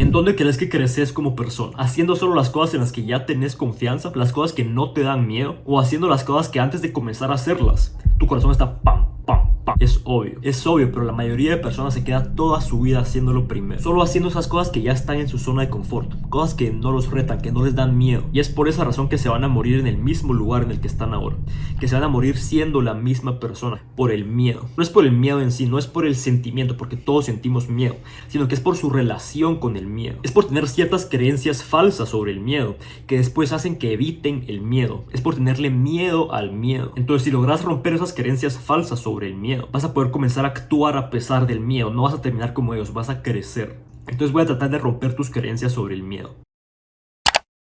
¿En dónde crees que creces como persona? ¿Haciendo solo las cosas en las que ya tenés confianza? ¿Las cosas que no te dan miedo? ¿O haciendo las cosas que antes de comenzar a hacerlas, tu corazón está pam, pam, pam? Es obvio, pero la mayoría de personas se queda toda su vida haciéndolo primero. Solo haciendo esas cosas que ya están en su zona de confort. Cosas que no los retan, que no les dan miedo. Y es por esa razón que se van a morir en el mismo lugar en el que están ahora. Que se van a morir siendo la misma persona. Por el miedo. No es por el miedo en sí, no es por el sentimiento, porque todos sentimos miedo. Sino que es por su relación con el miedo. Es por tener ciertas creencias falsas sobre el miedo. Que después hacen que eviten el miedo. Es por tenerle miedo al miedo. Entonces, si logras romper esas creencias falsas sobre el miedo, vas a poder comenzar a actuar a pesar del miedo. No vas a terminar como ellos, vas a crecer. Entonces voy a tratar de romper tus creencias sobre el miedo.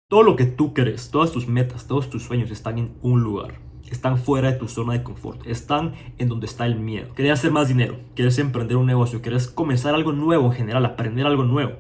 Todo lo que tú crees, todas tus metas, todos tus sueños están en un lugar. Están fuera de tu zona de confort. Están en donde está el miedo. Quieres hacer más dinero, quieres emprender un negocio, quieres comenzar algo nuevo en general, aprender algo nuevo.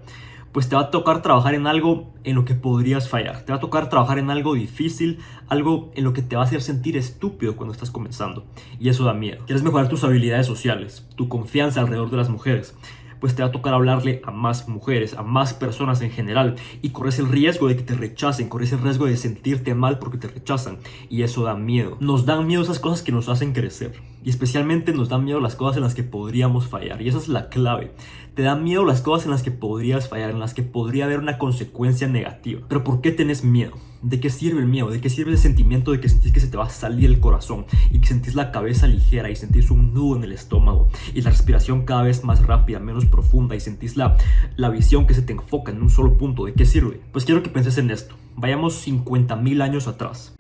Pues te va a tocar trabajar en algo en lo que podrías fallar. Te va a tocar trabajar en algo difícil, algo en lo que te va a hacer sentir estúpido cuando estás comenzando. Y eso da miedo. Quieres mejorar tus habilidades sociales, tu confianza alrededor de las mujeres. Pues te va a tocar hablarle a más mujeres, a más personas en general. Y corres el riesgo de que te rechacen, corres el riesgo de sentirte mal porque te rechazan. Y eso da miedo. Nos dan miedo esas cosas que nos hacen crecer. Y especialmente nos dan miedo las cosas en las que podríamos fallar. Y esa es la clave. Te dan miedo las cosas en las que podrías fallar, en las que podría haber una consecuencia negativa. Pero ¿por qué tenés miedo? ¿De qué sirve el miedo? ¿De qué sirve el sentimiento de que sentís que se te va a salir el corazón? Y que sentís la cabeza ligera y sentís un nudo en el estómago. Y la respiración cada vez más rápida, menos profunda. Y sentís la visión que se te enfoca en un solo punto. ¿De qué sirve? Pues quiero que penses en esto. Vayamos 50,000 años atrás.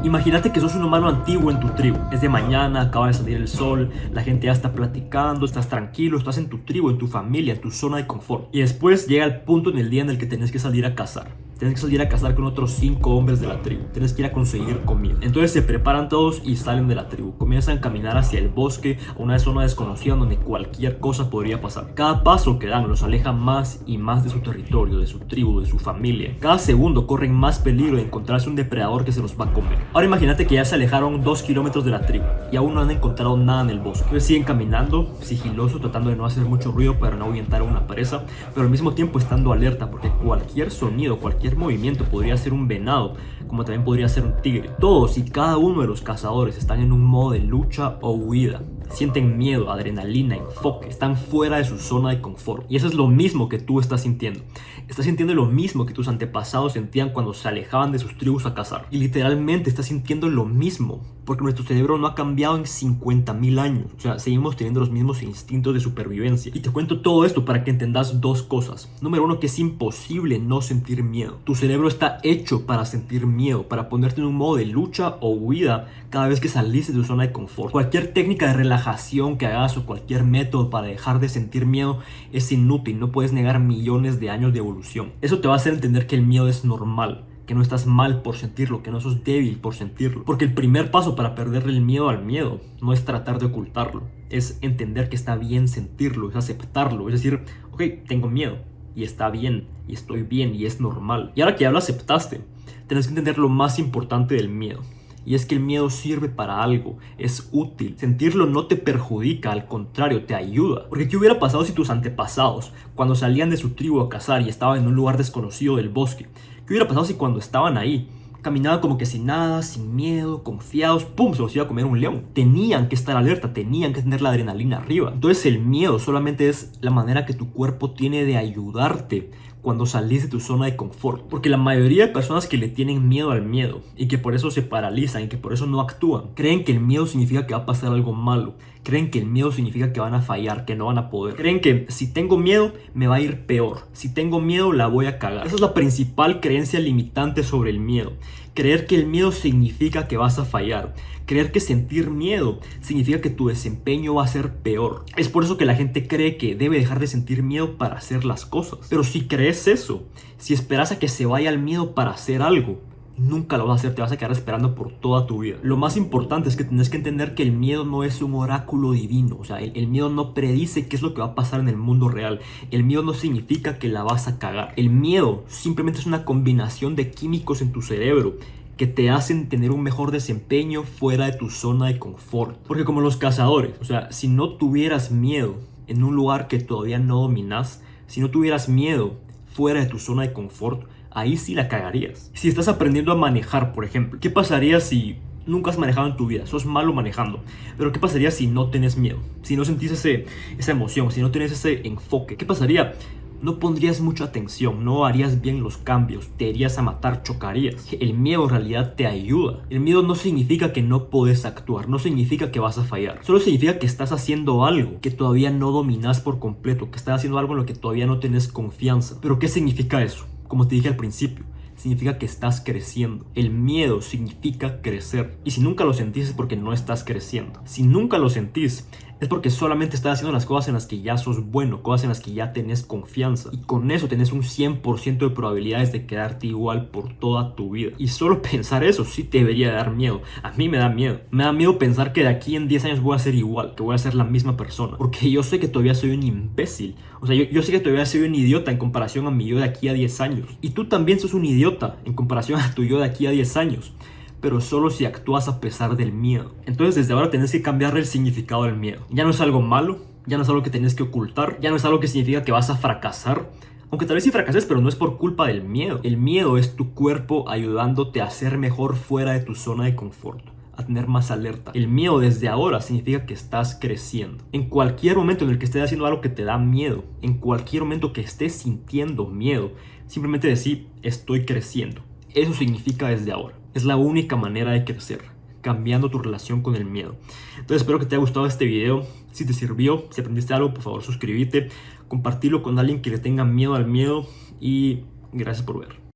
Imagínate que sos un humano antiguo en tu tribu. Es de mañana, acaba de salir el sol, la gente ya está platicando, estás tranquilo, estás en tu tribu, en tu familia, en tu zona de confort. Y después llega el punto en el día en el que tenés que salir a cazar. Tienes que salir a cazar con otros 5 hombres de la tribu. Tienes que ir a conseguir comida. Entonces se preparan todos y salen de la tribu. Comienzan a caminar hacia el bosque, a una zona desconocida donde cualquier cosa podría pasar. Cada paso que dan los aleja más y más de su territorio, de su tribu, de su familia. Cada segundo corren más peligro de encontrarse un depredador que se los va a comer. Ahora imagínate que ya se alejaron 2 kilómetros de la tribu y aún no han encontrado nada en el bosque. Entonces siguen caminando, sigilosos, tratando de no hacer mucho ruido para no ahuyentar a una presa, pero al mismo tiempo estando alerta porque cualquier sonido, cualquier movimiento podría ser un venado, como también podría ser un tigre. Todos y cada uno de los cazadores están en un modo de lucha o huida. Sienten miedo, adrenalina, enfoque. Están fuera de su zona de confort. Y eso es lo mismo que tú estás sintiendo. Estás sintiendo lo mismo que tus antepasados sentían cuando se alejaban de sus tribus a cazar. Y literalmente estás sintiendo lo mismo. Porque nuestro cerebro no ha cambiado en 50,000 años. O sea, seguimos teniendo los mismos instintos de supervivencia. Y te cuento todo esto para que entendas 2 cosas. Número 1, que es imposible no sentir miedo. Tu cerebro está hecho para sentir miedo, para ponerte en un modo de lucha o huida cada vez que salís de tu zona de confort. Cualquier técnica de relajación que hagas o cualquier método para dejar de sentir miedo es inútil. No puedes negar millones de años de evolución. Eso te va a hacer entender que el miedo es normal, que no estás mal por sentirlo, que no sos débil por sentirlo. Porque el primer paso para perderle el miedo al miedo no es tratar de ocultarlo, es entender que está bien sentirlo, es aceptarlo, es decir, ok, tengo miedo y está bien, y estoy bien y es normal. Y ahora que ya lo aceptaste, tienes que entender lo más importante del miedo. Y es que el miedo sirve para algo, es útil. Sentirlo no te perjudica, al contrario, te ayuda. Porque ¿qué hubiera pasado si tus antepasados, cuando salían de su tribu a cazar y estaban en un lugar desconocido del bosque, qué hubiera pasado si cuando estaban ahí, caminaban como que sin nada, sin miedo, confiados, ¡pum!, se los iba a comer un león? Tenían que estar alerta, tenían que tener la adrenalina arriba. Entonces el miedo solamente es la manera que tu cuerpo tiene de ayudarte cuando salís de tu zona de confort. Porque la mayoría de personas que le tienen miedo al miedo y que por eso se paralizan y que por eso no actúan, creen que el miedo significa que va a pasar algo malo. Creen que el miedo significa que van a fallar, que no van a poder. Creen que si tengo miedo me va a ir peor. Si tengo miedo la voy a cagar. Esa es la principal creencia limitante sobre el miedo. Creer que el miedo significa que vas a fallar. Creer que sentir miedo significa que tu desempeño va a ser peor. Es por eso que la gente cree que debe dejar de sentir miedo para hacer las cosas. Pero si crees eso, si esperas a que se vaya el miedo para hacer algo, nunca lo vas a hacer, te vas a quedar esperando por toda tu vida. Lo más importante es que tienes que entender que el miedo no es un oráculo divino. O sea, el miedo no predice qué es lo que va a pasar en el mundo real. El miedo no significa que la vas a cagar. El miedo simplemente es una combinación de químicos en tu cerebro que te hacen tener un mejor desempeño fuera de tu zona de confort. Porque como los cazadores, o sea, si no tuvieras miedo en un lugar que todavía no dominas, Si no tuvieras miedo fuera de tu zona de confort, ahí sí la cagarías. Si estás aprendiendo a manejar, por ejemplo, ¿qué pasaría si nunca has manejado en tu vida? Sos malo manejando. Pero ¿qué pasaría si no tenés miedo? Si no sentís esa emoción, si no tenés ese enfoque. ¿Qué pasaría? No pondrías mucha atención, no harías bien los cambios, te irías a matar, chocarías. El miedo en realidad te ayuda. El miedo no significa que no puedes actuar, no significa que vas a fallar. Solo significa que estás haciendo algo que todavía no dominas por completo, que estás haciendo algo en lo que todavía no tienes confianza. ¿Pero qué significa eso? Como te dije al principio, significa que estás creciendo. El miedo significa crecer. Y si nunca lo sentís es porque no estás creciendo. Si nunca lo sentís es porque solamente estás haciendo las cosas en las que ya sos bueno, cosas en las que ya tenés confianza. Y con eso tenés un 100% de probabilidades de quedarte igual por toda tu vida. Y solo pensar eso sí te debería dar miedo. A mí me da miedo. Me da miedo pensar que de aquí en 10 años voy a ser igual, que voy a ser la misma persona. Porque yo sé que todavía soy un imbécil. O sea, yo sé que todavía soy un idiota en comparación a mi yo de aquí a 10 años. Y tú también sos un idiota en comparación a tu yo de aquí a 10 años. Pero solo si actúas a pesar del miedo. Entonces desde ahora tenés que cambiar el significado del miedo. Ya no es algo malo, ya no es algo que tenés que ocultar, ya no es algo que significa que vas a fracasar. Aunque tal vez sí fracases, pero no es por culpa del miedo. El miedo es tu cuerpo ayudándote a ser mejor fuera de tu zona de confort, a tener más alerta. El miedo desde ahora significa que estás creciendo. En cualquier momento en el que estés haciendo algo que te da miedo, en cualquier momento que estés sintiendo miedo, simplemente decir, estoy creciendo. Eso significa desde ahora. Es la única manera de crecer, cambiando tu relación con el miedo. Entonces espero que te haya gustado este video. Si te sirvió, si aprendiste algo, por favor suscríbete, compartirlo con alguien que le tenga miedo al miedo y gracias por ver.